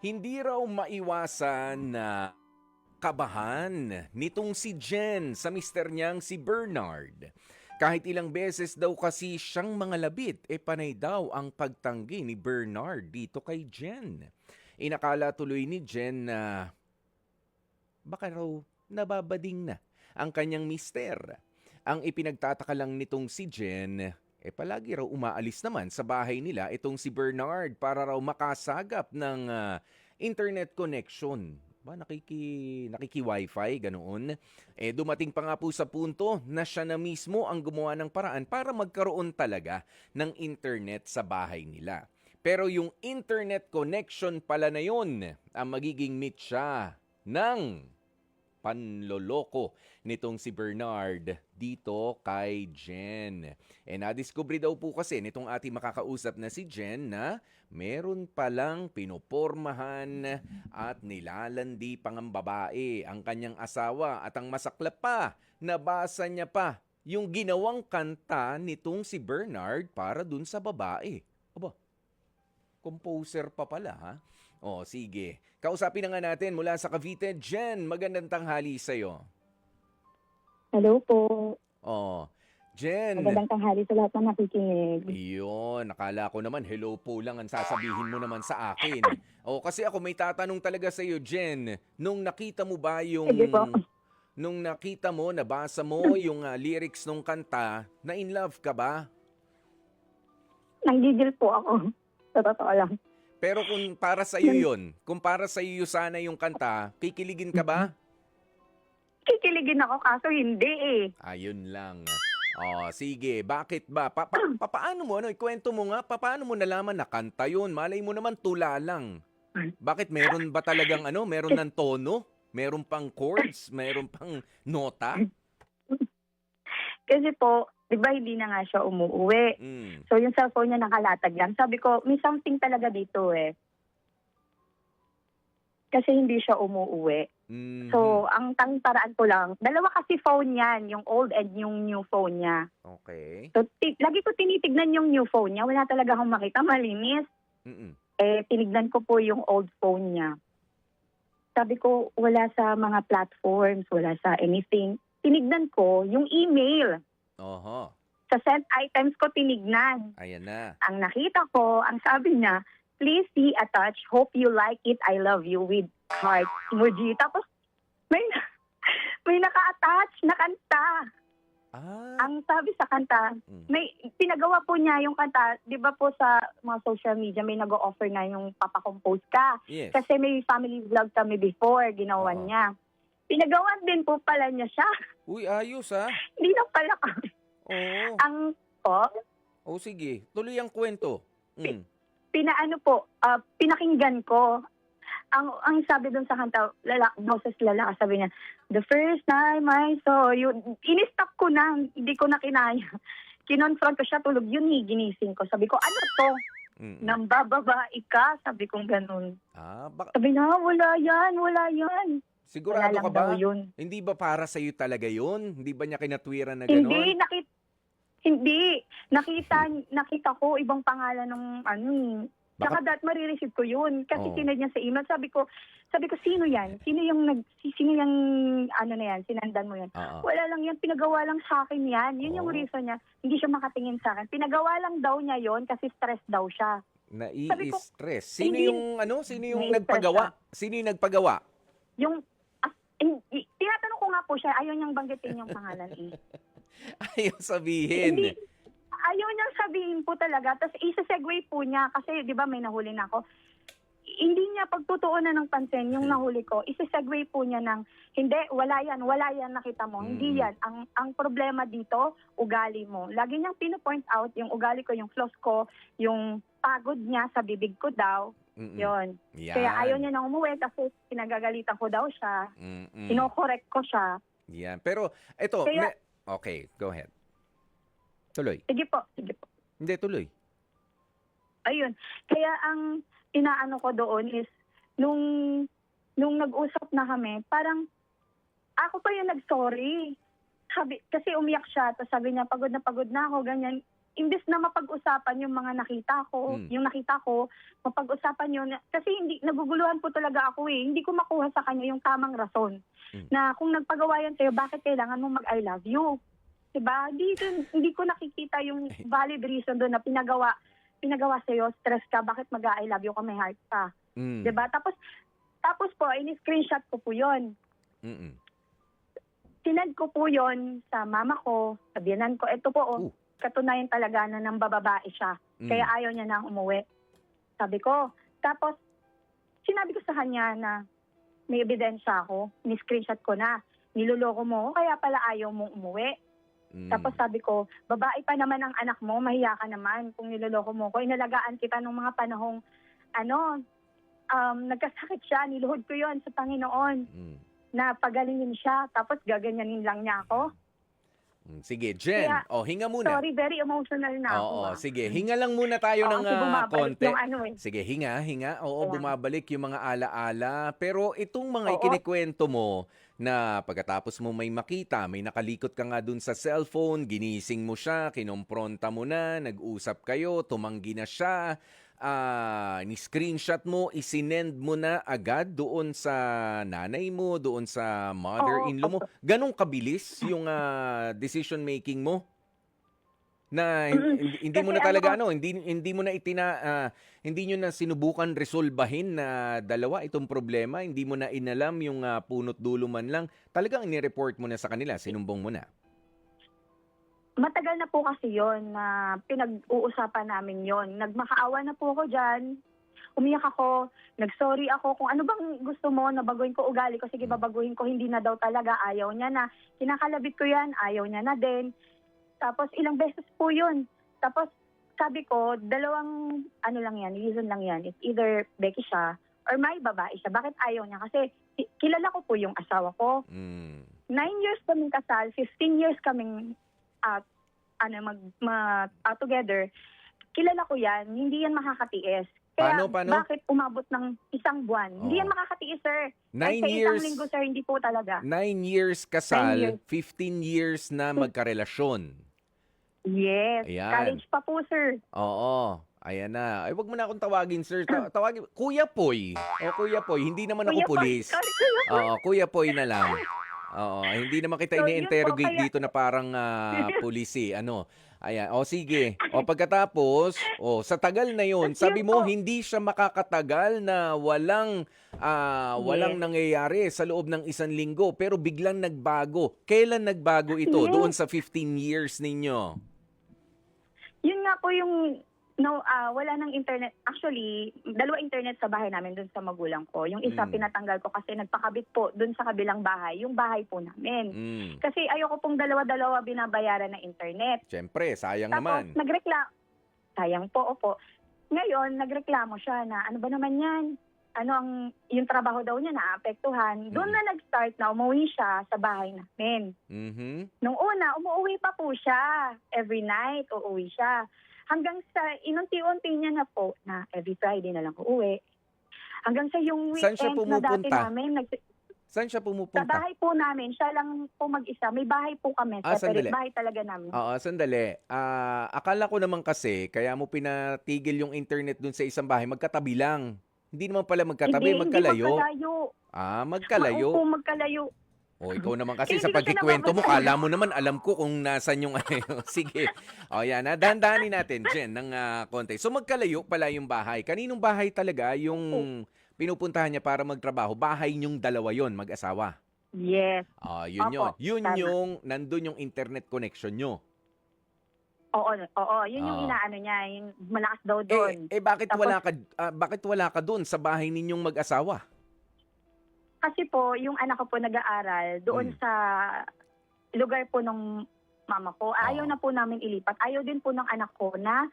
Hindi raw maiwasan na kabahan nitong si Jen sa mister niyang si Bernard. Kahit ilang beses daw kasi siyang mga labit, panay daw ang pagtanggi ni Bernard dito kay Jen. Inakala tuloy ni Jen na baka raw nababading na ang kanyang mister. Ang ipinagtataka lang nitong si Jen, palagi raw umaalis naman sa bahay nila itong si Bernard para raw makasagap ng internet connection. Nakiki-wifi, ganoon. Dumating pa nga po sa punto na siya na mismo ang gumawa ng paraan para magkaroon talaga ng internet sa bahay nila. Pero yung internet connection pala na yun, ang magiging mitya ng panloloko nitong si Bernard dito kay Jen. Nadiskubre daw po kasi nitong ating makakausap na si Jen na meron palang pinopormahan at nilalandi pang ang babae, ang kanyang asawa, at ang masaklap pa, nabasa niya pa yung ginawang kanta nitong si Bernard para dun sa babae. Aba, composer pa pala, ha? Sige. Kausapin na nga natin mula sa Cavite. Jen, magandang tanghali sa'yo. Hello po. Jen. Magandang tanghali sa lahat ng nakikinig. Iyon, nakala ko naman hello po lang ang sasabihin mo naman sa akin. Kasi ako may tatanong talaga sa'yo, Jen. Nung nakita mo ba yung... Sige po. Nung nakita mo, nabasa mo yung lyrics nung kanta, na in love ka ba? Nanggigil po ako. Sa totoo lang. Pero kung para sa iyo 'yon, kung para sa iyo sana yung kanta, kikiligin ka ba? Kikiligin ako kaso hindi eh. Ayun lang. Sige, bakit ba? Paano mo ikwento mo nga, paano mo nalaman na kanta 'yun? Malay mo naman tula lang. Bakit meron ba talagang meron ng tono? Meron pang chords, meron pang nota? Kasi po, di ba hindi na nga siya umuwi. So yung cellphone niya nakalatag lang. Sabi ko, may something talaga dito eh. Kasi hindi siya umuwi. So, ang tanging paraan ko lang, dalawa kasi phone yan, yung old and yung new phone niya. Okay. So, lagi ko tinitignan yung new phone niya. Wala talaga akong makita, malinis. Tinignan ko po yung old phone niya. Sabi ko, wala sa mga platforms, wala sa anything. Tinignan ko yung email. Sa sent items ko tinignan. Ayan na. Ang nakita ko, ang sabi niya, please see attached, hope you like it, I love you with heart emoji. Tapos may naka-attach na kanta. Ang sabi sa kanta, may pinagawa po niya yung kanta, 'di ba po sa mga social media may nag-o-offer na yung papakompose ka. Yes. Kasi may family vlog kami before, ginawa niya. Pinagawan din po pala niya siya. Uy, ayos Hindi na pala kami. Oo. Ang po, Sige. Tuloy ang kwento. pinakinggan ko. Ang sabi doon sa kanta, boses lalaki, sabi niya, the first time I saw you, in-stop ko na, hindi ko na kinaya. Kinonfront ko siya, tulog yun, ginising ko. Sabi ko, ano to? Nang bababae ka? Sabi kong ganun. Sabi niya, wala yan. Sigurado Wala ka lang ba? daw yun. Hindi ba para sa'yo talaga yun? Hindi ba niya kinatwiran na gano'n? Hindi. Nakita ko ibang pangalan ng Saka marireceive ko yun. Kasi sinad niya sa email. Sabi ko, sino yan? Sino yung sinandan mo yan? Wala lang yan, pinagawa lang sa akin yan. Yun yung reason niya. Hindi siya makatingin sa akin. Pinagawa lang daw niya yon kasi stress daw siya. Nai-stress. Sino yung nagpagawa? Sino yung nagpagawa? Tinatanong ko nga po siya, ayaw niyang banggitin yung pangalan eh. Ayaw sabihin. Ayaw niyang sabihin po talaga. Tapos isa-segue po niya kasi di ba may nahuli na ako. Hindi niya pagtutuunan ng pansin yung nahuli ko. Isa-segue po niya ng hindi, wala yan, nakita mo. Hindi yan. Ang problema dito, ugali mo. Lagi niyang pino-point out yung ugali ko, yung flaws ko, yung pagod niya sa bibig ko daw. Yun. Kaya ayaw niya nang umuwi kasi pinagagalitan ko daw siya. Kino-correct ko siya. Yan. Pero ito, okay, go ahead. Tuloy. Sige po. Hindi, tuloy. Ayun. Kaya ang inaano ko doon is, nung nag-usap na kami, parang ako pa yung nag-sorry. Kasi umiyak siya, tapos sabi niya, pagod na ako, ganyan. imbes na mapag-usapan yung mga nakita ko, yung nakita ko, mapag-usapan yun. Kasi naguguluhan po talaga ako eh. Hindi ko makuha sa kanya yung tamang rason. Na kung nagpagawa yan sa'yo, bakit kailangan mo mag-I love you? Diba? Hindi ko nakikita yung valid reason doon na pinagawa sa'yo, stress ka, bakit mag-I love you ka, may heart ka. Diba? Tapos po, in-screenshot ko po yun. Sinend ko po yon sa mama ko, sabihanan ko, eto po, katunayan talaga na nang bababae siya. Kaya ayaw niya nang umuwi. Sabi ko. Tapos, sinabi ko sa kanya na may ebidensya ako, ni-screenshot ko na. Niloloko mo ako, kaya pala ayaw mong umuwi. Tapos sabi ko, babae pa naman ang anak mo, mahiya ka naman kung niloloko mo ko. Inalagaan kita nung mga panahong, nagkasakit siya, niluhod ko yon sa Panginoon. Na pagalingin siya, tapos gaganyanin lang niya ako. Sige, Jen. Kaya, hinga muna. Sorry, very emotional na ako. Oo, sige. Hinga lang muna tayo ng konti. Yung Sige, hinga. Oo, bumabalik yung mga alaala. Pero itong mga ikinikwento mo na pagkatapos mo may makita, may nakalikot ka nga dun sa cellphone, ginising mo siya, kinompronta mo na, nag-usap kayo, tumanggi na siya, ni-screenshot mo, isinend mo na agad doon sa nanay mo, doon sa mother-in-law mo. Ganong kabilis yung decision making mo? Na hindi mo na talaga hindi mo na hindi niyo na sinubukan resolbahin na dalawa itong problema, hindi mo na inalam yung punot dulo man lang. Talagang ni-report mo na sa kanila, sinumbong mo na. Matagal na po kasi yon na pinag-uusapan namin yon. Nagmakaawa na po ako dyan. Umiyak ako, nag-sorry ako. Kung ano bang gusto mo na baguhin ko ugali ko, sige babaguhin ko. Hindi na daw talaga, ayaw niya na. Kinakalabit ko yan, ayaw niya na din. Tapos ilang beses po yun. Tapos sabi ko, dalawang reason lang yan. It's either Becky siya or may babae siya. Bakit ayaw niya? Kasi kilala ko po yung asawa ko. 9 years kaming kasal, 15 years kaming together. Kilala ko yan, hindi yan makakatiis. Kaya Paano? bakit umabot ng isang buwan? Hindi yan makakatiis, sir. 9 Sa years. isang linggo, sir, hindi po talaga. 9 years kasal, 9 years. 15 years na magkarelasyon. Yes. Ayan. College pa po, sir. Oo. Ayan na. Ay, wag mo na akong tawagin, sir. Tawagin, Kuya Poy. Kuya Poy. Hindi naman ako Kuya Poy. pulis. Sorry, Kuya Poy. Oo, Kuya Poy na lang. Oo, hindi naman kita So, ini-interrogate yun po, dito na parang pulis eh. Ayan. Sige. Pagkatapos, sa tagal na yon, sabi mo hindi siya makakatagal na walang nangyayari sa loob ng 1 linggo, pero biglang nagbago. Kailan nagbago ito doon sa 15 years ninyo? Yun nga po yung wala ng internet. Actually, 2 internet sa bahay namin dun sa magulang ko. Yung isa pinatanggal ko kasi nagpakabit po dun sa kabilang bahay, yung bahay po namin. Kasi ayoko pong dalawa-dalawa binabayaran na internet. Siyempre, sayang Tapos naman. sayang po, opo. Ngayon, nagreklamo siya na ano ba naman yan? Yung trabaho daw niya naapektuhan. Doon na nag-start na umuwi siya sa bahay namin. Nung una, umuwi pa po siya. Every night, uuwi siya. Hanggang sa inunti-unti niya na po na every Friday na lang uuwi. Hanggang sa yung Saan siya weekend na dati pumupunta? namin, Saan siya sa pumupunta? bahay po namin, siya lang po mag-isa. May bahay po kami, sandali. separate bahay talaga namin. Oo, sandali. Akala ko naman kasi, kaya mo pinatigil yung internet dun sa isang bahay, magkatabi lang. Hindi naman pala magkatabi, magkalayo. Hindi magkalayo. Magkalayo. Opo, magkalayo. Ikaw naman kasi Hindi sa ko siya pagkikwento mo, nababasa. kala mo naman, alam ko kung nasan yung Sige. Yan. Dahan-dahanin natin, Jen, ng konti. So, magkalayo pala yung bahay. Kaninong bahay talaga yung pinupuntahan niya para magtrabaho? Bahay niyong dalawa yon, mag-asawa. Yes. Yun yun. Opo, Yun tama. yung, nandun yung internet connection nyo. Oo. Yun yung inaano niya, yung malakas daw doon. Bakit Tapos- bakit wala ka dun sa bahay ninyong mag-asawa? Kasi po, yung anak ko po nag-aaral doon sa lugar po ng mama ko. Ayaw na po namin ilipat. Ayaw din po ng anak ko na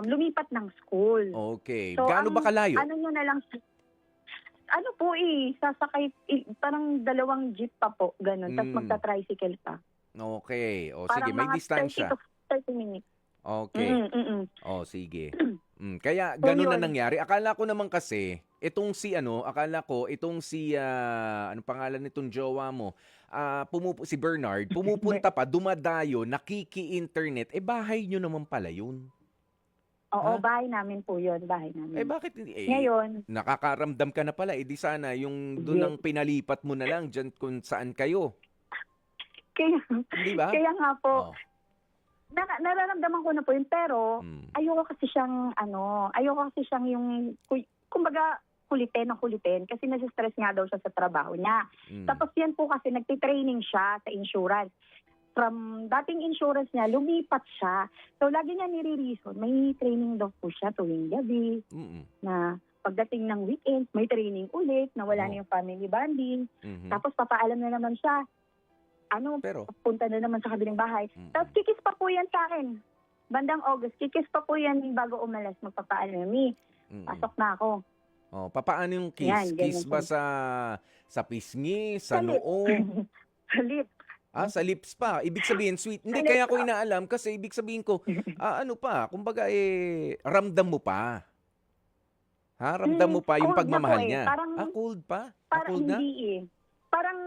lumipat ng school. Okay. So, Gaano ba kalayo? Ano nyo na lang, sasakay, parang 2 jeep pa po, ganun. Tapos magta-tricycle pa. Okay. Sige, Parang may mga distansya. 30 to 30 minutes. Okay. Oh, sige. Kaya So, ganun na yun. nangyari. Akala ko naman kasi akala ko itong si ano pangalan nitong jowa mo? Si Bernard, pumupunta pa, dumadayo, nakiki-internet. Bahay nyo naman pala 'yun. Oo, Ha? bahay namin po yun, bahay namin. Bakit hindi Ngayon, nakakaramdam ka na pala, di sana yung dun yes. ang pinalipat mo na lang diyan kung saan kayo, Kaya, 'di ba? kaya nga po, Oh. nararamdaman ko na po yun, pero Mm. ayoko kasi siyang yung, kumbaga, kulitin kasi nasa-stress nga daw siya sa trabaho niya. Mm. Tapos yan po kasi nagtitraining siya sa insurance. From dating insurance niya, lumipat siya. So, lagi niya nire-reason, may training daw po siya tuwing gabi, Mm. na pagdating ng weekends, may training ulit, na wala Oh. na yung family bonding. Mhm. Tapos, papaalam na naman siya, Pero punta na naman sa kabilang bahay. mm. Tapos, kikis pa po yan sa akin. Bandang August, kikis pa po yan bago umalas, magpapaalam. Mm. Pasok na ako. Oh, papaano yung kiss? Yan, ganyan Kiss ba po. sa pisngi, sa Sa lip. noo? Sa lip. Sa lips pa. Ibig sabihin sweet. Hindi Sa kaya lips ko pa. inaalam kasi ibig sabihin ko kumbaga ramdam mo pa. Ramdam mo pa yung Cold na po pagmamahal eh. niya. Parang, Cold pa? parang Cold na? hindi eh. Parang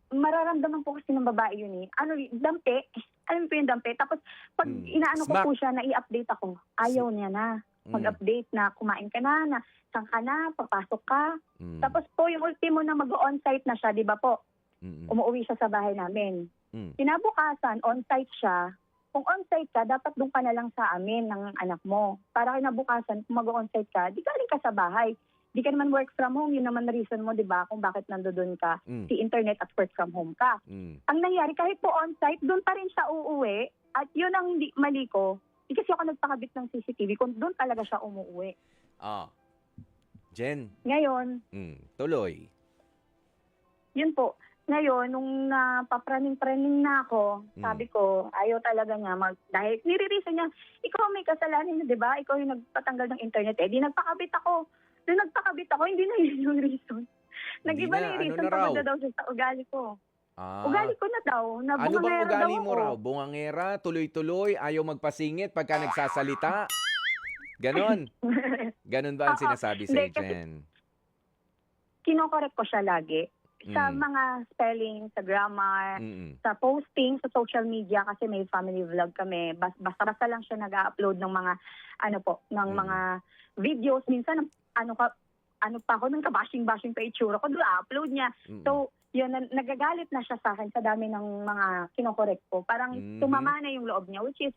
mararamdaman po kasi ng babae yun eh. Dampe. Alam mo po yung dampe. Tapos, pag inaano ko Smack. po siya na i-update ako, ayaw niya na. Mag-update na kumain ka na saan ka na, papasok ka. Mm. Tapos po, yung ultimo na mag-on-site na siya, di ba po? Mm. Umuwi siya sa bahay namin. Mm. Kinabukasan, on-site siya. Kung on-site ka, dapat doon ka na lang sa amin ng anak mo. Para kinabukasan, kung mag-on-site ka, di galing ka sa bahay. Di ka naman work from home. Yun naman na reason mo, di ba, kung bakit nandoon ka. Mm. Si internet at work from home ka. Mm. Ang nangyari, kahit po on-site, doon pa rin siya uuwi. At yun ang mali ko. Di kasi ako nagpakabit ng CCTV kung doon talaga siya umuwi. Jen, Ngayon, tuloy. yun po. Ngayon, nung napapraning-praning na ako, sabi ko, ayaw talaga niya. Dahil nire-reason niya, ikaw may kasalanan niya, di ba? Ikaw yung nagpatanggal ng internet. Di nagpakabit ako. Nung nagpakabit ako, hindi na yun yung reason. Nag-iba Hindi na na, yung reason ano na raw? pagod na daw siya sa ugali ko. Ugali ko na daw. Na Ano bang bungangera ugali daw mo ako. raw? Bungangera, tuloy-tuloy, ayaw magpasingit pagka nagsasalita? Ganon. Ganon ba ang Oo. sinasabi sa Hindi, kasi- Jen? Kinokorek ko siya lagi. Sa Mm. mga spelling, sa grammar, Mm-mm. sa posting, sa social media, kasi may family vlog kami. Basta-basta lang siya nag-upload ng mga, mga videos. Minsan, ano pa ako, nang kabashing-bashing pa itsura ko, upload niya. Mm-mm. So, yun, nagagalit na siya sa akin sa dami ng mga kinokorek ko. Parang Mhm. tumama na yung loob niya, which is,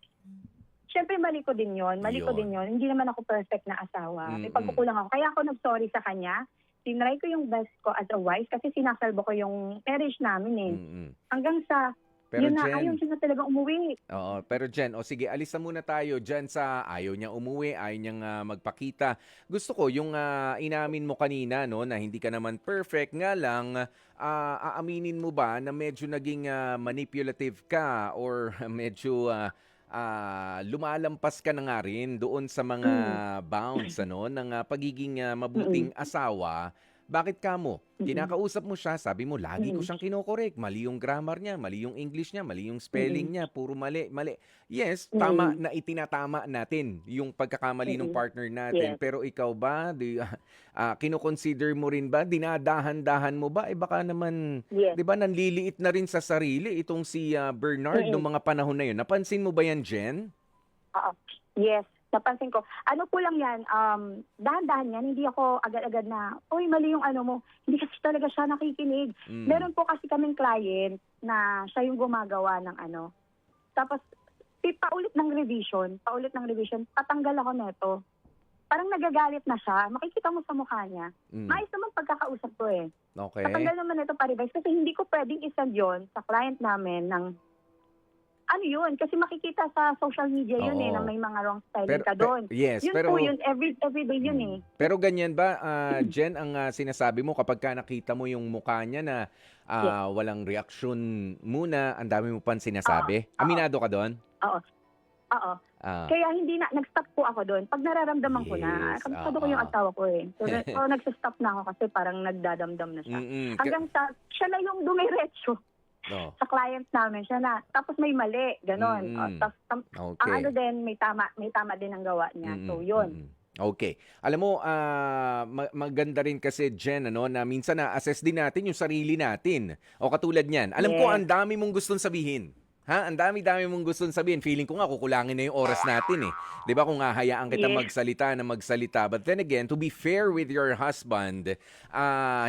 syempre mali ko din yun. Hindi naman ako perfect na asawa. May Mm-mm. pagkukulang ako. Kaya ako nag-sorry sa kanya. Tinry ko yung best ko as a wife kasi sinasalbo ko yung marriage namin eh. Mm-mm. Hanggang sa, Pero yun na, Jen, ayaw siya na talaga umuwi. oo, pero Jen, sige, alis na muna tayo dyan sa ayaw niya umuwi, ayaw niyang magpakita. Gusto ko yung inamin mo kanina, no, na hindi ka naman perfect, nga lang, aaminin mo ba na medyo naging manipulative ka or medyo lumalampas ka na nga rin doon sa mga bounds ng pagiging mabuting asawa? Bakit ka mo? Kinakausap mo siya, sabi mo, lagi ko siyang kinokorek. Mali yung grammar niya, mali yung English niya, mali yung spelling niya, puro mali. Yes, tama na itinatama natin yung pagkakamali ng partner natin. Yes. Pero ikaw ba, kinoconsider mo rin ba? Dinadahan-dahan mo ba? Baka naman, Yes. di ba, nanliliit na rin sa sarili itong si Bernard nung mga panahon na yun. Napansin mo ba yan, Jen? Oo. Yes. Napansin ko. Ano po lang yan, dahan-dahan yan, hindi ako agad-agad na, uy, mali yung ano mo. Hindi kasi talaga siya nakikinig. Meron po kasi kaming client na siya yung gumagawa ng ano. Tapos, paulit ng revision, patanggal ako neto. Parang nagagalit na siya. Makikita mo sa mukha niya. Maayos naman pagkakausap ko eh. Okay. Patanggal naman neto pa-revise kasi hindi ko pwedeng isend yun sa client namin ng ano yun? Kasi makikita sa social media yun Oo. na may mga wrong spelling ka doon. Yes, Yun pero po yun, everyday yun eh. pero ganyan ba, Jen, ang sinasabi mo kapag ka nakita mo yung mukha niya na walang reaksyon muna, ang dami mo pang sinasabi? Oo. Aminado ka doon? Oo. Kaya hindi na, nag-stop po ako doon. Pag nararamdaman ko na, Yes, kabisado ko yung asawa ko eh. So, nagsa-stop na ako kasi parang nagdadamdam na siya. Mm-mm. Hanggang sa, siya na yung dumiretso. Oh. sa client namin siya na. Tapos may mali, ganon. Tapos ang Okay. ano din, may tama din ang gawa niya. So, yun. Okay. Alam mo, maganda rin kasi, Jen, ano, na minsan na-assess din natin yung sarili natin. O katulad niyan, alam ko Yes. ang dami mong gustong sabihin. Ha? Ang dami-dami mong gustong sabihin. Feeling ko nga kukulangin na yung oras natin eh. 'Di ba kung hahayaan kita Yes. magsalita. But then again, to be fair with your husband,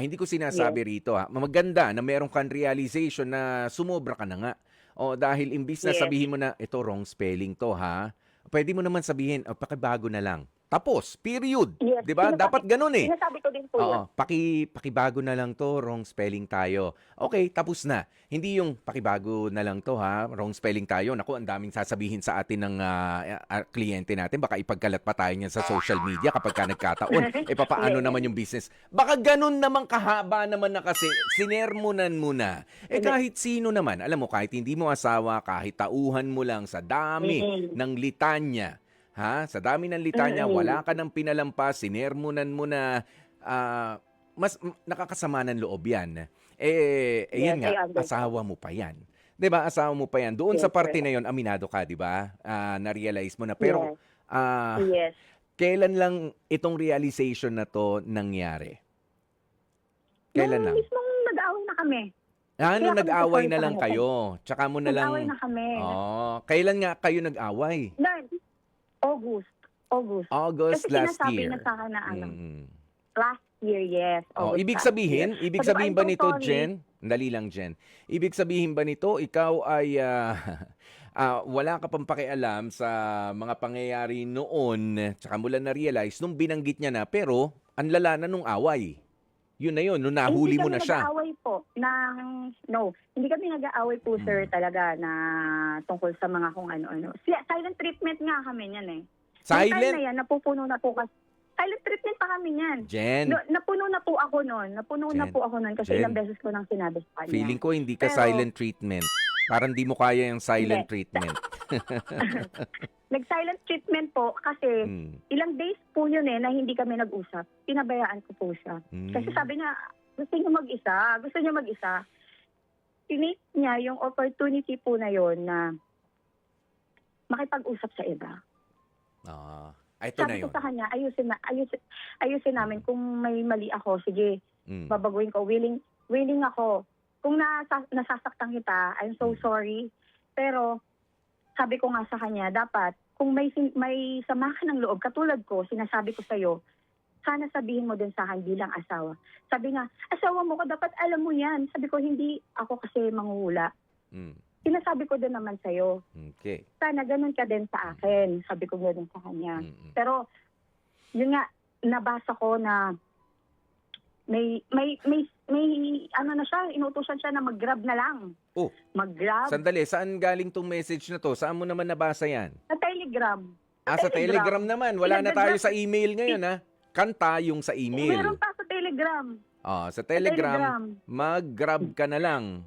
hindi ko sinasabi rito ha. Maganda na meron kang realization na sumobra ka na nga. O dahil imbis na Yes. sabihin mo na ito wrong spelling to ha. Pwede mo naman sabihin, pakibago na lang. Tapos, period. Yes. 'Di ba? Dapat ganun eh. Sinasabi ko din po Oo, yun. pakibago na lang to, wrong spelling tayo. Okay, tapos na. Hindi yung pakibago na lang to ha, wrong spelling tayo. Naku, ang daming sasabihin sa atin ng kliyente natin. Baka ipagkalat pa tayo niyan sa social media kapag ka nagkataon. Papaano Yes. naman yung business? Baka ganun naman kahaba naman na kasi sinermonan mo na. Kahit sino naman, alam mo, kahit hindi mo asawa, kahit tauhan mo lang sa dami ng litanya, ha? Sa dami ng litanya, wala ka ng pinalampas, sinermonan mo na mas nakakasama ng loob yan. Yan Yes, nga, I understand. asawa mo pa yan. 'Di ba? Asawa mo pa yan. Doon Yes, sa parte sir. na yon, aminado ka, 'di ba? Na-realize mo na. Pero Yes. kailan lang itong realization na to nangyari? Kailan lang? Nung mismong nag-away na kami. Nung Kaya kami nag-away nag-sorry na sa lang kanya. kayo. Tsaka mo na lang. Nag-away na kami. Kailan nga kayo nag-away? August. August Kasi last sinasabi year. na sa akin na Mm. last year, yes. August Ibig last sabihin, year. ibig Sabi ko, sabihin I'm ba so nito, sorry. Jen? Dali lang, Jen. Ibig sabihin ba nito, ikaw ay wala ka pang pakialam sa mga pangyayari noon, tsaka mo lang na-realize nung binanggit niya na, pero ang lala na nung away. Yun na yun, nung nahuli mo na siya. Hindi kami nag-aaway po. Hindi kami nag-aaway po, sir, talaga na tungkol sa mga kung ano-ano. Silent treatment nga kami niyan eh. Yung time Silent? na yan, napupuno na po kasi. Silent treatment pa kami niyan. Jen, Napuno na po ako noon. Kasi Jen, ilang beses ko nang sinabi sa kanya. feeling ko hindi ka Pero- silent treatment. Parang di mo kaya yung silent treatment. Nag-silent treatment po kasi Mm. ilang days po yun na hindi kami nag-usap. Pinabayaan ko po siya. Kasi sabi niya, gusto niya mag-isa. Tinake niya yung opportunity po na yon na makipag-usap sa iba. Ito na Sabi ko yun. sa kanya, ayusin namin. Kung may mali ako, sige, Mm. babaguhin ko. Willing ako. Kung nasasaktan kita, I'm so sorry. Pero sabi ko nga sa kanya, dapat kung may sama ka ng loob, katulad ko, sinasabi ko sa'yo, sana sabihin mo din sa akin bilang asawa. Sabi nga, asawa mo ko, dapat alam mo yan. Sabi ko, hindi ako kasi manghuhula. Mm. Sinasabi ko din naman sa'yo, Okay. sana ganun ka din sa akin. Sabi ko ganun sa kanya. Mm-mm. Pero, yun nga, nabasa ko na may ano na siya, inutusan siya na mag-grab na lang. Oh. Mag-grab Sandali, saan galing tong message na to? Saan mo naman nabasa yan? sa Telegram. Sa Telegram naman. Wala na tayo sa email ngayon, ha? Kanta yung sa email. Meron pa sa Telegram. Sa Telegram, mag-grab ka na lang.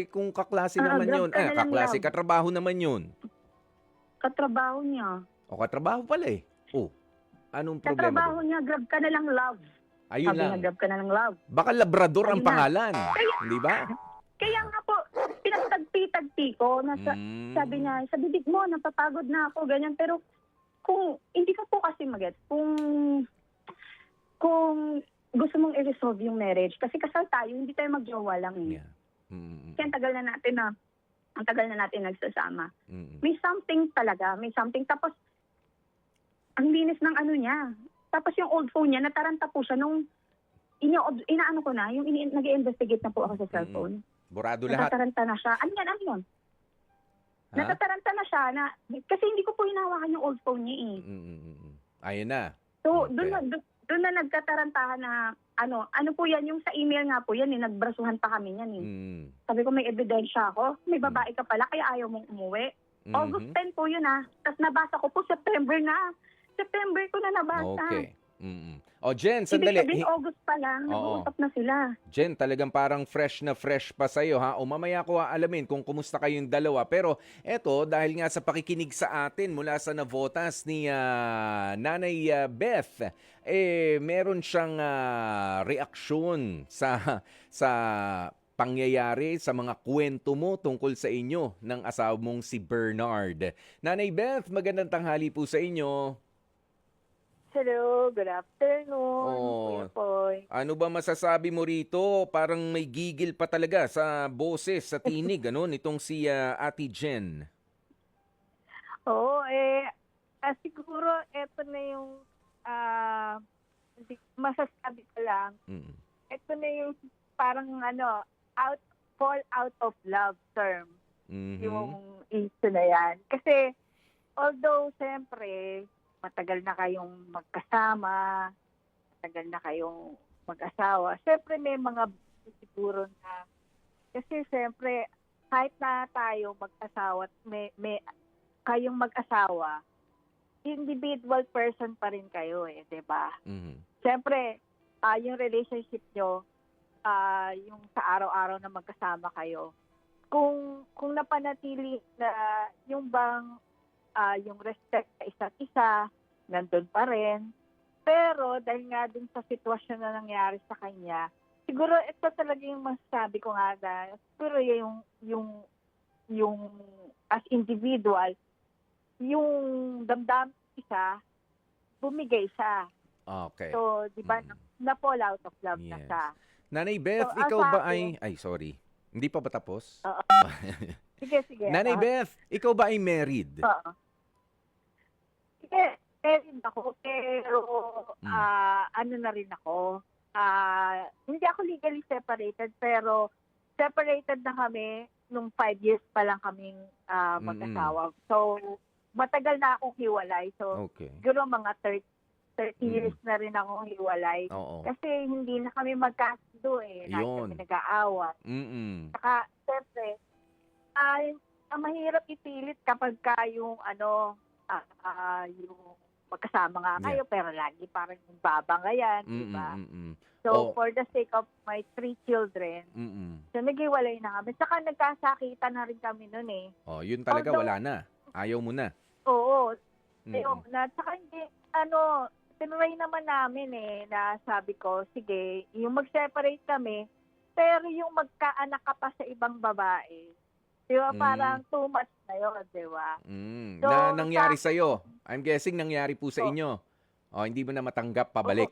Kung kaklase naman grab yun. ka na lang, Kaklase, love. katrabaho naman yun. Katrabaho niya. Katrabaho pala eh. Anong problema Katrabaho doon? niya, grab ka na lang, love. Ayun Sabi lang. niya, grab ka na lang, love. Baka Labrador ang Ayun na. pangalan. Di ba? Kaya nga po, pinagtagpi-tagpi ko. Sabi niya, sa bibig mo, napapagod na ako, ganyan. Pero kung hindi ka po kasi mag-get, kung gusto mong i-resolve yung marriage, kasi kasal tayo, hindi tayo magjowa lang eh. Yeah. Mm-mm. Kasi ang tagal na natin nagsasama. Mm-mm. May something talaga, may something. Tapos, ang linis ng ano niya. Tapos yung old phone niya, nataranta po siya nung inaano ko na, yung nag-i-investigate na po ako sa cellphone. Burado lahat. Natataranta na siya. Ano yan? Ha? Natataranta na siya na, kasi hindi ko po hinawakan yung old phone niya eh. Mm-mm. Ayun na. So, Okay. doon na nagkatarantahan na, ano po yan, yung sa email nga po yan eh, nagbrasuhan pa kami yan eh. Mm. Sabi ko, may ebidensya ako, may babae ka pala, kaya ayaw mong umuwi. Mhm. August 10 po yun ah. Tapos nabasa ko po, September na. September ko na nabasa. Okay. Mm-mm. Jen, Ibig sandali. sabihin, August pa lang, Oo. nag-uusap na sila. Jen, talagang parang fresh na fresh pa sa'yo, ha? O mamaya ko aalamin kung kumusta kayong dalawa. Pero eto, dahil nga sa pakikinig sa atin mula sa navotas ni Nanay Beth, meron siyang reaksyon sa pangyayari, sa mga kwento mo tungkol sa inyo ng asawa mong si Bernard. Nanay Beth, magandang tanghali po sa inyo. Hello, good afternoon, Oh, Kuya Poy. ano ba masasabi mo rito? Parang may gigil pa talaga sa boses, sa tinig, ano, nitong si Ate Jen. Oo, siguro eto na yung masasabi ko lang, Mm. eto na yung parang fall out of love term, Mhm. yung issue na yan. Kasi although siyempre matagal na kayong magkasama, matagal na kayong mag-asawa, siyempre may mga siguro na, kasi siyempre kahit na tayo mag-asawa at may kayong mag-asawa, individual person pa rin kayo 'di ba? Mhm. Siyempre, yung relationship nyo, yung sa araw-araw na magkasama kayo, kung napanatili na yung bang yung respect sa isa't isa, nandun pa rin. Pero dahil nga dun sa sitwasyon na nangyari sa kanya, siguro ito talaga yung masasabi ko nga na, siguro yung as individual, yung damdam isa, bumigay siya. Okay. So, di ba, Mm. na-fall out of love na Yes. siya. Nanay Beth, So, ikaw sa ba akin- ay sorry. Hindi pa ba tapos? Oo. Sige. Nanay Beth, ikaw ba ay married? Oo. Sige, married ako, pero Mm. ano na rin ako. Hindi ako legally separated, pero separated na kami nung 5 years pa lang kaming mag-asawa. So, matagal na akong hiwalay. So, Okay. siguro mga 30 years na rin akong hiwalay. Oo. Kasi hindi na kami magkasundo Lagi Yun. kami nag-aawat. Mm. Saka, siyempre, ang mahirap ipilit kapag yung yung magkasama nga kayo, pero lagi parang yung babangayan, di ba? So, Oh. for the sake of my 3 children, so naghiwalay na kami. Saka nagkasakitan na rin kami nun eh. Oh, yun talaga Although- wala na. Ayaw mo na. Oo. Mm. Ayun, na saka hindi, tinry naman namin na sabi ko, sige, yung mag-separate kami, pero yung magkaanak ka pa sa ibang babae, di ba, parang too much na yun, di ba? So, Na nangyari sa- sa'yo. I'm guessing nangyari po sa Oh. inyo. Oh, hindi mo na matanggap pabalik.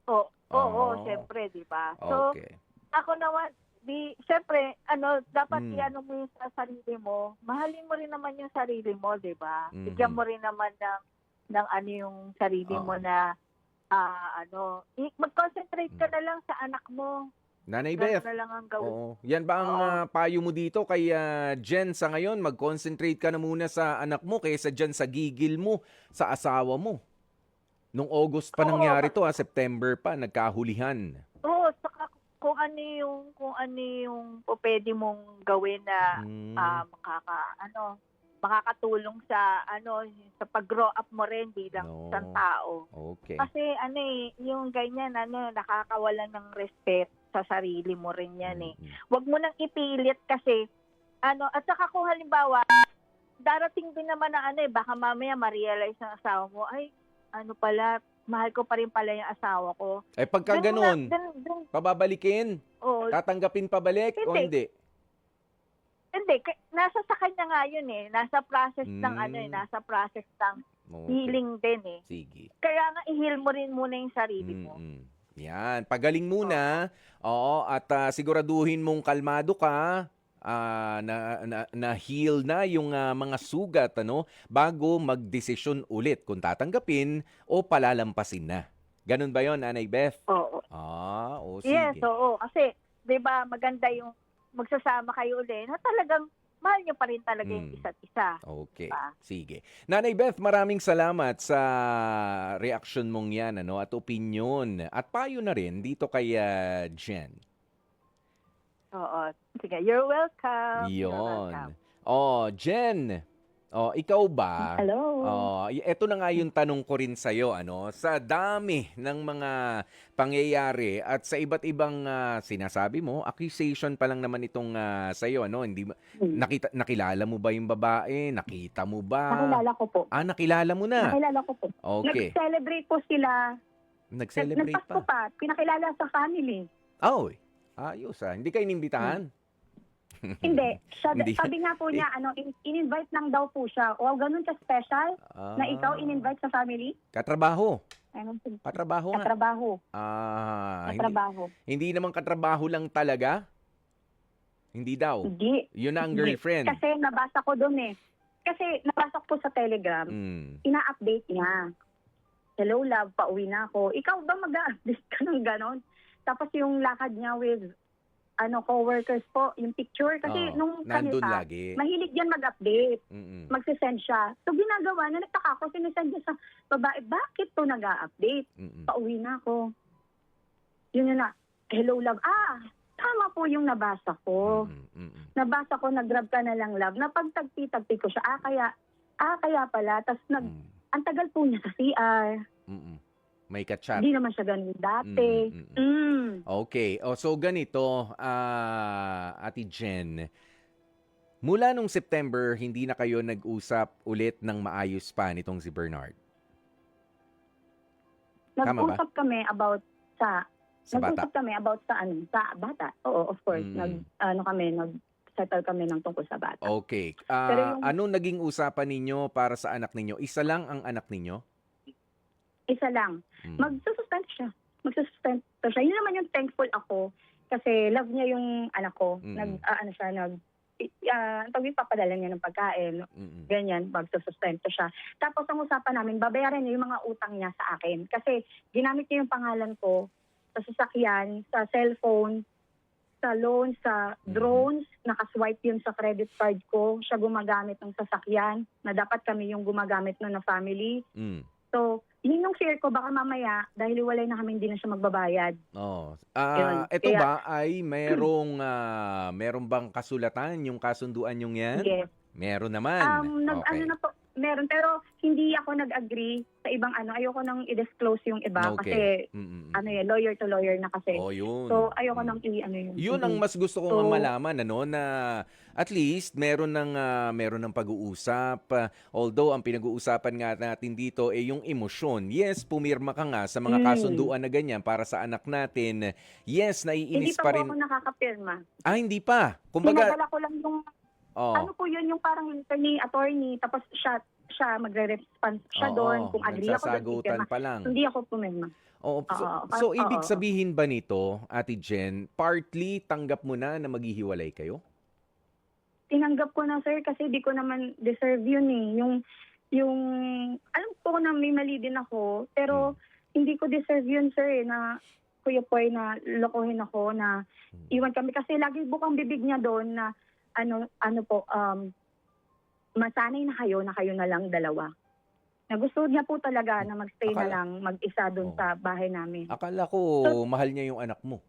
Oo, Oh. syempre, di ba? So, Okay. ako naman, syempre, dapat Mm. iano mo yung sa sarili mo, mahalin mo rin naman yung sarili mo, di ba? Mhm. Bigyan mo rin naman ng yung sarili mo Oo. na, mag-concentrate ka na lang sa anak mo. Nanay Ganun Beth. na lang ang gawin. Oo. Yan ba ang payo mo dito kay Jen sa ngayon? Mag-concentrate ka na muna sa anak mo kaysa dyan sa gigil mo sa asawa mo. Nung August pa Oo. nangyari to, September pa, nagkahulihan. Oo, saka kung ano yung pwede mong gawin na makakatulong sa sa pag-grow up mo rin bilang No. isang tao. Okay. Kasi yung ganyan nakakawalan ng respect sa sarili mo rin yan eh. Huwag mo nang ipilit kasi at saka kung halimbawa darating din naman na baka mamaya ma-realize ng asawa mo, ay pala, mahal ko pa rin pala yung asawa ko. Pagka ganun, Dun- pababalikin, oh, tatanggapin pabalik o hindi? Hindi, nasa sa kanya nga yun eh. Nasa process ng nasa process ng Okay. healing din eh. Sige. Kaya nga i-heal mo rin muna yung sarili mo. Yan, pagaling muna. Oo, at siguraduhin mong kalmado ka. Na heal na yung mga sugat bago magdesisyon ulit kung tatanggapin o palalampasin na. Ganun ba 'yon, Nanay Beth? Oo. Sige. Yes, oo. Kasi 'di ba maganda yung magsasama kayo ulit na talagang mahal niyo pa rin talaga yung isa't isa. Okay. Diba? Sige. Nanay Beth, maraming salamat sa reaction mong 'yan at opinion at payo na rin dito kay Jen. Oo. Sige, you're welcome. You're Yon. welcome. Jen. Ikaw ba? Hello. Eto na nga yung tanong ko rin sa'yo, sa dami ng mga pangyayari at sa iba't ibang sinasabi mo, accusation pa lang naman itong sa'yo, hindi nakilala mo ba yung babae? Nakita mo ba? Nakilala ko po. Nakilala mo na. Nakilala ko po. Okay. Nag-celebrate po sila. Nag-celebrate Nagpasko pa. pa. Pinakilala sa family. Oh, Ayos hindi ka inimbitahan? Hindi. Hindi. Sabi nga po niya, in-invite lang daw po siya. O, ganun ka-special na ikaw Ah, in-invite sa family? katrabaho. Ano, Katrabaho nga. katrabaho. Hindi, Katrabaho. hindi naman katrabaho lang talaga? Hindi daw. Hindi. Yun na ang Hindi. girlfriend. Kasi nabasa ko doon eh. Kasi nabasa ko po sa Telegram, Mm. ina-update niya. Hello love, pauwi na ako. Ikaw ba mag-update ka ng ganon? Tapos yung lakad niya with coworkers po, yung picture. Kasi nung nandun kanita, lagi. mahilig yan mag-update. Mm-mm. Magsisend siya. So ginagawa na, nagtaka ko, sinisend niya sa babae, bakit to nag-update? Mm-mm. Pauwi na ako. Yun na, hello love. Tama po yung nabasa ko. Mm-mm. Nabasa ko, nag-grab ka na lang love. Napagtagpi-tagpi ko siya. Kaya pala. Tapos Mm. ang tagal po niya sa CR. Mm-mm. May ka-chat. Hindi naman siya ganun dati. Okay. So ganito, Ate Jen. Mula nung September, hindi na kayo nag-usap ulit ng maayos pa nitong si Bernard. Tama ba? Nag-usap kami about sa Sa bata. sa bata. Oo, of course. Mm. Nag-settle kami ng tungkol sa bata. Okay. Pero Anong naging usapan ninyo para sa anak ninyo? Isa lang ang anak ninyo? isa lang. Mm. Magsusustento siya. Yun naman yung thankful ako kasi love niya yung anak ko. Mm. Papadala niya ng pagkain. Mm-mm. Ganyan, magsusustento siya. Tapos ang usapan namin, babayaran niya yung mga utang niya sa akin. Kasi ginamit niya yung pangalan ko sa sasakyan, sa cellphone, sa loan, sa drones, nakaswipe yun sa credit card ko. Siya gumagamit ng sasakyan na dapat kami yung gumagamit nun na family. Mm. So, yun yung fear ko, baka mamaya, dahil iwalay na kami, hindi na siya magbabayad. Yun. Ito Kaya- ba ay merong bang kasulatan yung kasunduan yung yan? Yes. Meron naman. Okay. Meron, pero hindi ako nag-agree sa ibang ayoko nang i-disclose yung iba kasi Okay. Mm-mm. lawyer to lawyer na kasi. Yun. So, ayoko nang yun. Yun ang mas gusto ko So- nga malaman na at least meron ng pag-uusap. Although ang pinag-uusapan nga natin dito yung emosyon. Yes, pumirma ka nga sa mga kasunduan na ganyan para sa anak natin. Yes, Hindi naiinis pa pa po rin. ako nakakapirma. Hindi pa. Kumbaga, Pinadala ko lang yung, oh. po yun, yung parang attorney, tapos siya magre-response siya doon. Kung agree ako doon, nagsasagutan ipirma. pa lang. Hindi ako pumirma. So ibig oo. sabihin ba nito, Ate Jen, partly tanggap mo na maghihiwalay kayo? Tinanggap ko na, sir, kasi di ko naman deserve yun eh. Yung alam ko na may mali din ako, pero hindi ko deserve yun, sir, na Kuya Poy, na lokohin ako, na iwan kami. Kasi lagi bukang bibig niya doon na masanay na kayo na lang dalawa. Na gusto niya po talaga na magstay na lang mag-isa doon sa bahay namin. Akala ko mahal niya yung anak mo.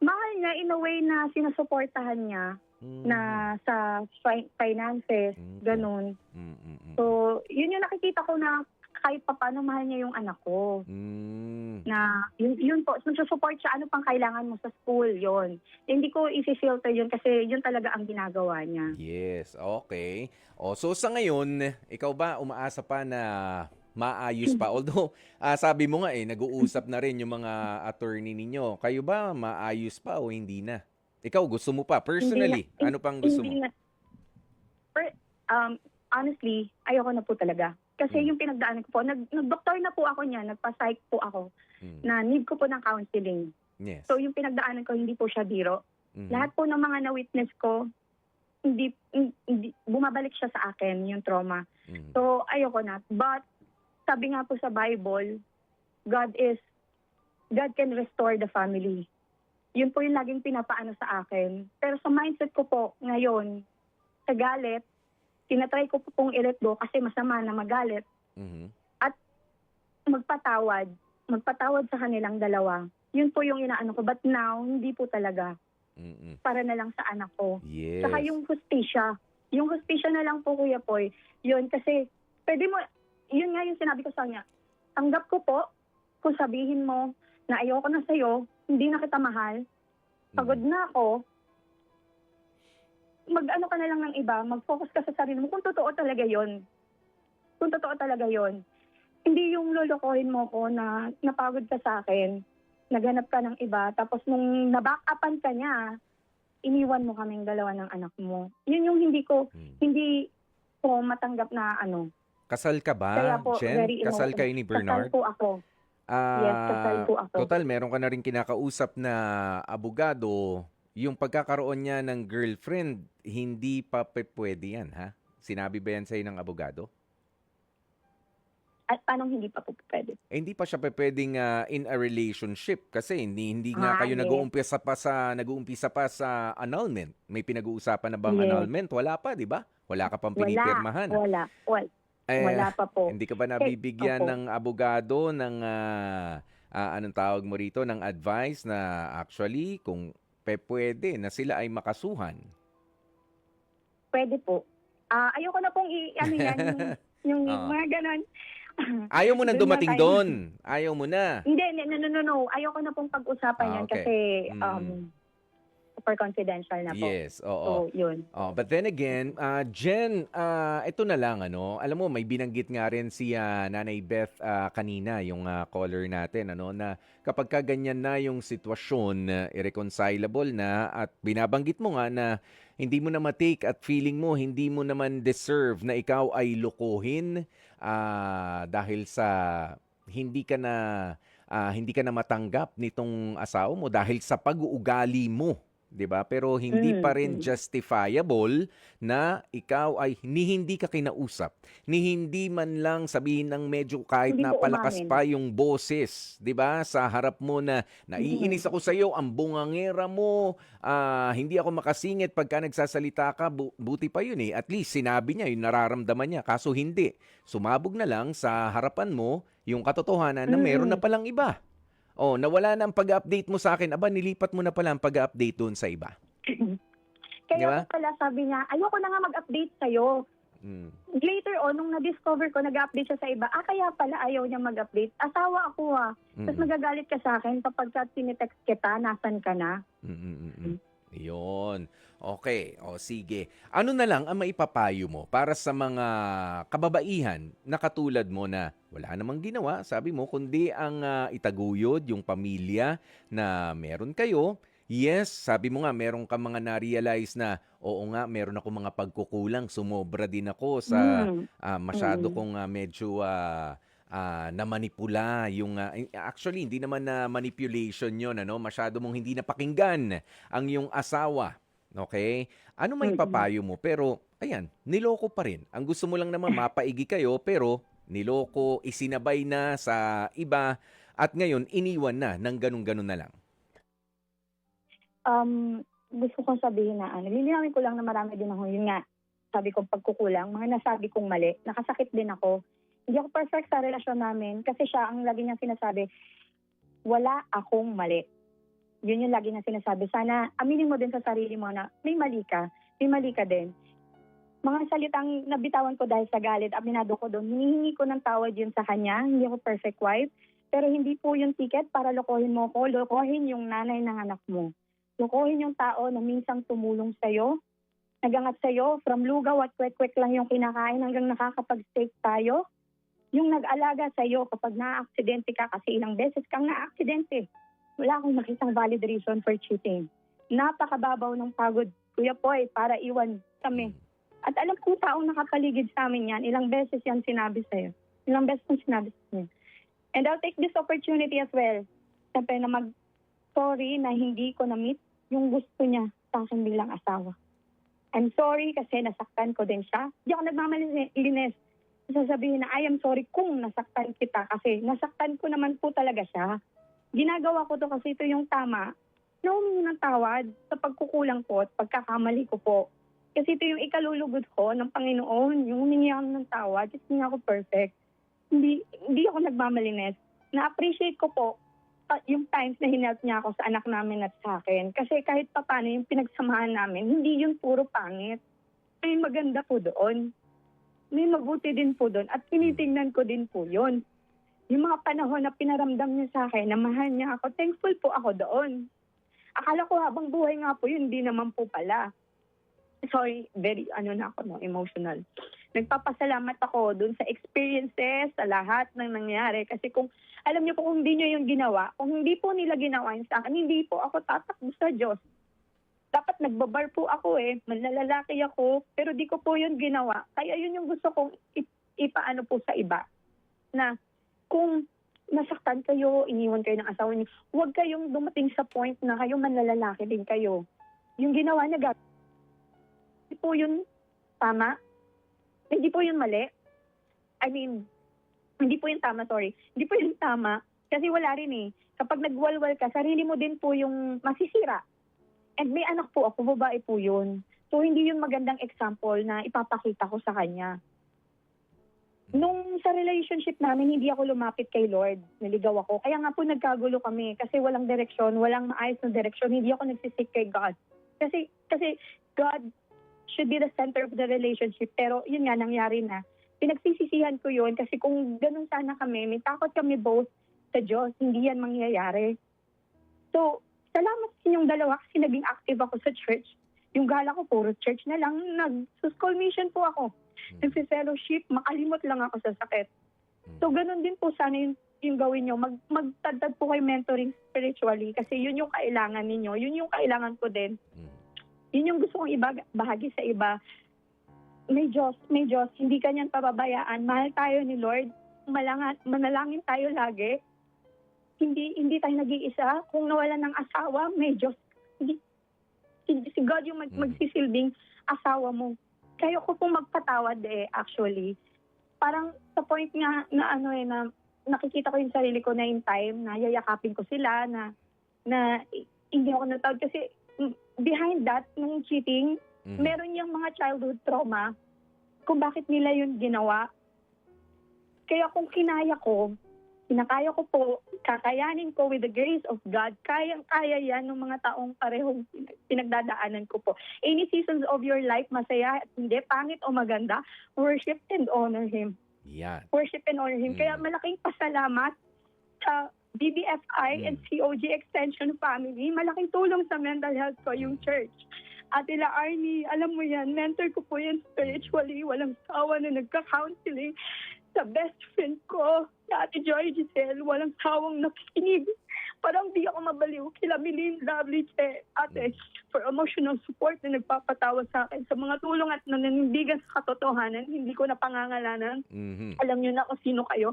Mahal niya in a way na sinusuportahan niya na sa finances, ganun. So, yun yung nakikita ko na kahit pa paano mahal niya yung anak ko. Na yun po, nagsusupport siya, ano pang kailangan mo sa school, yun. Hindi ko isi-filter yun kasi yun talaga ang ginagawa niya. Yes, okay. So sa ngayon, ikaw ba umaasa pa na maayos pa? Although, sabi mo nga nag-uusap na rin yung mga attorney ninyo. Kayo ba maayos pa o hindi na? Ikaw, gusto mo pa? Personally, ano pang gusto mo? Honestly, ayoko na po talaga. Kasi yung pinagdaanan ko po, nag-doktor na po ako niya, nagpa-psych po ako, na need ko po ng counseling. Yes. So yung pinagdaanan ko, hindi po siya biro. Mhm. Lahat po ng mga na-witness ko, hindi bumabalik siya sa akin, yung trauma. Mhm. So ayoko na. But sabi nga po sa Bible, God can restore the family. Yun po yung laging pinapaano sa akin. Pero sa mindset ko po ngayon, sa galit, tinatry ko po pong i-let go kasi masama na magalit. Mhm. At magpatawad sa kanilang dalawa. Yun po yung inaano ko. But now, hindi po talaga. Mhm. Para na lang sa anak ko. Yes. Saka yung hustisya na lang po, Kuya Poy. Yun, kasi pwede mo, yun nga yung sinabi ko sa kanya. Tanggap ko po kung sabihin mo na ayoko na sa'yo, hindi na kita mahal, pagod na ako, mag-ano ka na lang ng iba, mag-focus ka sa sarili mo kung totoo talaga yon. Hindi yung lolokohin mo ko na napagod ka sa akin. naghanap ka ng iba, tapos nung naback-upan ka niya, iniwan mo kaming dalawa ng anak mo. Yun yung hindi ko matanggap na ano. Kasal ka Kaya ba, po, Jen? very Kasal emotional. kayo ni Kasal Bernard? po ako. Yes, kasal po ako. Total, meron ka na rin kinakausap na abogado. Yung pagkakaroon niya ng girlfriend, hindi pa pwede yan, ha? Sinabi ba yan sa'yo ng abogado? At paano hindi pa po pwede? Hindi pa siya pwedeng in a relationship kasi hindi nga kayo Yes. nag-uumpisa pa sa annulment. May pinag-uusapan na bang Yes. annulment? Wala pa, 'di ba? Wala ka pang pinipirmahan. Wala pa po. Hindi ka ba nabibigyan Opo. ng abogado ng anong tawag mo rito, ng advice na actually kung pwede na sila ay makasuhan? Pwede po. Ayoko na pong ano yan, yung Oo. mga ganon. Ayaw mo nang Doon na dumating tayo. doon. Ayaw mo na. Hindi, no. Ayoko na pong pag-usapan yan Okay. kasi Mm. super confidential na po. Yes, oo. So, yun. Oh, but then again, Jen, ito na lang ano. Alam mo, may binanggit nga rin si Nanay Beth kanina, yung caller natin ano, na kapag ka ganyan na yung sitwasyon, irreconcilable na at binabanggit mo nga na hindi mo na matake at feeling mo hindi mo naman deserve na ikaw ay lokohin dahil sa hindi ka na hindi ka na matanggap nitong asawa mo dahil sa pag-uugali mo. 'Di ba? Pero hindi pa rin justifiable na ikaw ay hindi ka kinausap, ni hindi man lang sabihin ng medyo kahit Hindi po napalakas umamin. pa yung boses, 'di ba? Sa harap mo na naiinis ako sa iyo, ang bungangera mo, hindi ako makasingit pagka nagsasalita ka, buti pa yun eh. At least sinabi niya yung nararamdaman niya, kaso hindi. Sumabog na lang sa harapan mo yung katotohanan na meron na palang iba. Oh, nawala na ang pag-update mo sa akin. Aba, nilipat mo na pala ang pag-update doon sa iba. Di ba? Kaya po pala sabi niya, ayoko na nga mag-update sa'yo. Mm. Later on, nung na-discover ko, nag-update siya sa iba, kaya pala ayaw niya mag-update. Asawa ako Tapos magagalit ka sa akin kapag tinitext kita, nasan ka na? Yun. Okay. O, sige. Ano na lang ang maipapayo mo para sa mga kababaihan na katulad mo na wala namang ginawa, sabi mo, kundi ang itaguyod, yung pamilya na meron kayo. Yes, sabi mo nga, meron ka mga na-realize na, oo nga, meron ako mga pagkukulang, sumobra din ako sa masyado kong medyo namanipula yung actually hindi naman na manipulation yon ano, masyado mong hindi napakinggan ang iyong asawa. Okay? Ano may papayo mo pero ayan, niloko pa rin. Ang gusto mo lang naman mapaigi kayo pero niloko, isinabay na sa iba at ngayon iniwan na ng ganun-ganun na lang. Gusto kong sabihin na lilinawin ko lang na marami din ako, yun nga, sabi kong pagkukulang, mga nasabi kong mali, nakasakit din ako. Hindi ako perfect sa relasyon namin kasi siya, ang lagi niyang sinasabi, wala akong mali. Yun yung lagi niyang sinasabi. Sana aminin mo din sa sarili mo na may mali ka din. Mga salitang nabitawan ko dahil sa galit, aminado ko doon, hinihingi ko ng tawad yun sa kanya, hindi ako perfect wife, pero hindi po yung ticket para lokohin mo ko, lokohin yung nanay ng anak mo. Lokohin yung tao na minsang tumulong sa'yo, nagangat sa'yo, from lugaw at kwek-kwek lang yung kinakain hanggang nakakapag-steak tayo. Yung nag-alaga sa'yo kapag na-aksidente ka, kasi ilang beses kang na-aksidente. Wala akong makitang valid reason for cheating. Napakababaw ng pagod, Kuya Poy, para iwan kami. At alam kong taong nakapaligid sa amin yan, ilang beses yan sinabi sa'yo. Ilang beses kong sinabi sa'yo. And I'll take this opportunity as well. Siyempre na sorry na hindi ko na-meet yung gusto niya sa akin bilang asawa. I'm sorry kasi nasaktan ko din siya. Hindi ako nagmamalinis. Sasabihin na I am sorry kung nasaktan kita kasi nasaktan ko naman po talaga siya. Ginagawa ko to kasi ito yung tama na humingi ng tawad sa pagkukulang ko at pagkakamali ko po. Kasi ito yung ikalulugod ko ng Panginoon, yung humingi ako ng tawad, kasi hindi ako perfect. Hindi ako nagmamalinis. Na-appreciate ko po yung times na hinelp niya ako sa anak namin at sa akin. Kasi kahit pa paano yung pinagsamahan namin, hindi yun puro pangit. May maganda po doon. May mabuti din po doon. At tinitingnan ko din po yun. Yung mga panahon na pinaramdam niya sa akin, na mahal niya ako, thankful po ako doon. Akala ko habang buhay nga po yun, hindi naman po pala. Sorry, very emotional. nagpapasalamat ako dun sa experiences, sa lahat ng nangyari. Kasi kung, alam niyo po, kung hindi niyo yung ginawa, kung hindi po nila ginawa yun sa akin, hindi po ako tatakbo sa Diyos. Dapat nagbabar po ako manlalalaki ako, pero di ko po yun ginawa. Kaya yun yung gusto kong ipaano po sa iba. Na kung nasaktan kayo, iniwan kayo ng asawa niyo, huwag kayong dumating sa point na kayo manlalalaki din kayo. Yung ginawa niya, hindi po yun tama. Hindi po yun mali. I mean, hindi po yun tama, sorry. Hindi po yun tama. Kasi wala rin Kapag nagwalwal ka, sarili mo din po yung masisira. And may anak po ako, babae po yun. So, hindi yun magandang example na ipapakita ko sa kanya. Nung sa relationship namin, hindi ako lumapit kay Lord. Naligaw ako. Kaya nga po nagkagulo kami kasi walang direksyon, walang maayos na direksyon. Hindi ako nagsisik kay God. Kasi God should be the center of the relationship. Pero yun nga, nangyari na. Pinagsisisihan ko yun kasi kung ganun sana kami, may takot kami both sa Diyos. Hindi yan mangyayari. So, salamat sa inyong dalawa kasi naging active ako sa church. Yung gala ko, puro church na lang. Nag-school mission po ako. Nag-fellowship, makalimot lang ako sa sakit. So, ganun din po sana yung gawin nyo. Magtagdag po kayo mentoring spiritually kasi yun yung kailangan ninyo. Yun yung kailangan ko din. Yun yung gusto kong bahagi sa iba. May Diyos. Hindi kanyang pababayaan. Mahal tayo ni Lord. Manalangin tayo lagi. Hindi tayo nag-iisa. Kung nawalan ng asawa, may Diyos. Si God yung magsisilbing asawa mo. Kaya ko pong magpatawad actually. Parang sa point nga na na nakikita ko yung sarili ko na in time, na yayakapin ko sila, na hindi ako natawad. Kasi behind that, nung cheating, meron yung mga childhood trauma kung bakit nila yun ginawa. Kaya kung kinakaya ko po, kakayanin ko with the grace of God, kayang-kaya yan ng mga taong parehong pinagdadaanan ko po. Any seasons of your life, masaya at hindi, pangit o maganda, worship and honor Him. Yeah. Worship and honor Him. Kaya malaking pasalamat sa BBFI and COG Extension Family. Malaking tulong sa mental health ko yung church. At Ila Arnie, alam mo yan, mentor ko po yan spiritually, walang sawa na nagka-counseling. Sa best friend ko, na Ate Joy Giselle, walang sawang nakikinig. Parang di ako mabaliw. Kila Milene, Lovely, Ate, for emotional support na nagpapatawa sa akin. Sa mga tulong at nanindigan sa katotohanan, hindi ko na pangangalanan. Alam niyo na kung sino kayo.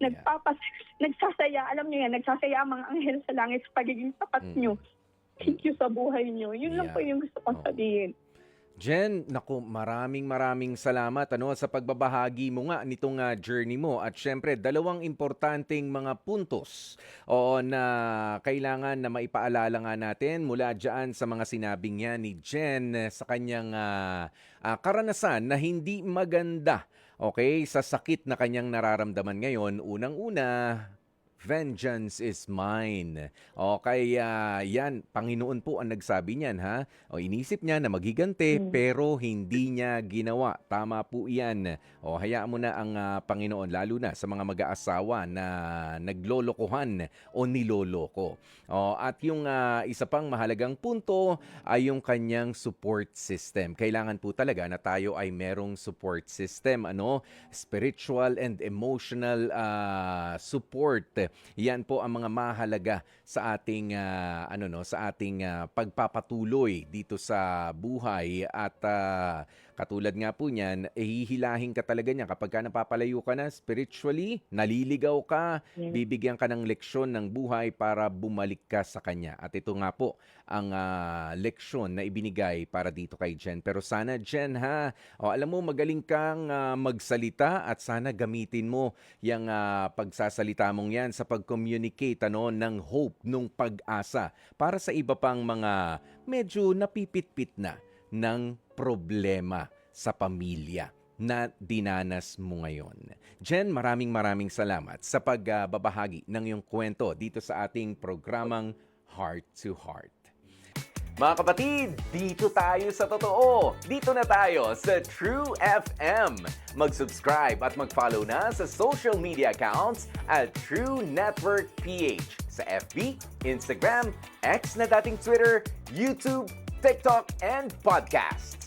Nagsasaya, alam niyo yan, nagsasaya ang mga anghel sa langit sa pagiging tapat niyo. Thank you sa buhay niyo. Yun lang po yung gusto kong sabihin. Jen, naku, maraming salamat sa pagbabahagi mo nga nitong journey mo at syempre dalawang importanteng mga puntos na kailangan na maipaalala nga natin mula dyan sa mga sinabing yan ni Jen sa kanyang karanasan na hindi maganda sa sakit na kanyang nararamdaman ngayon. Unang-una, vengeance is mine. Kaya yan, Panginoon po ang nagsabi niyan inisip niya na maghiganti pero hindi niya ginawa. Tama po yan. Hayaan mo na ang Panginoon, lalo na sa mga mag-aasawa na naglolokohan o niloloko. At yung isa pang mahalagang punto ay yung kanyang support system. Kailangan po talaga na tayo ay merong support system, spiritual and emotional support. Yan po ang mga mahalaga sa ating pagpapatuloy dito sa buhay at katulad nga po niyan, hihilahin ka talaga niya kapag ka napapalayo ka na spiritually, naliligaw ka, bibigyan ka ng leksyon ng buhay para bumalik ka sa kanya. At ito nga po ang leksyon na ibinigay para dito kay Jen. Pero sana Jen alam mo magaling kang magsalita at sana gamitin mo yung pagsasalita mong yan sa pag-communicate ng hope, nung pag-asa para sa iba pang mga medyo napipit-pit na ng problema sa pamilya na dinanas mo ngayon. Jen, maraming salamat sa pagbabahagi ng iyong kwento dito sa ating programang Heart to Heart. Mga kapatid, dito tayo sa totoo. Dito na tayo sa True FM. Mag-subscribe at mag-follow na sa social media accounts at True Network PH sa FB, Instagram, X na dating Twitter, YouTube, TikTok, and podcasts.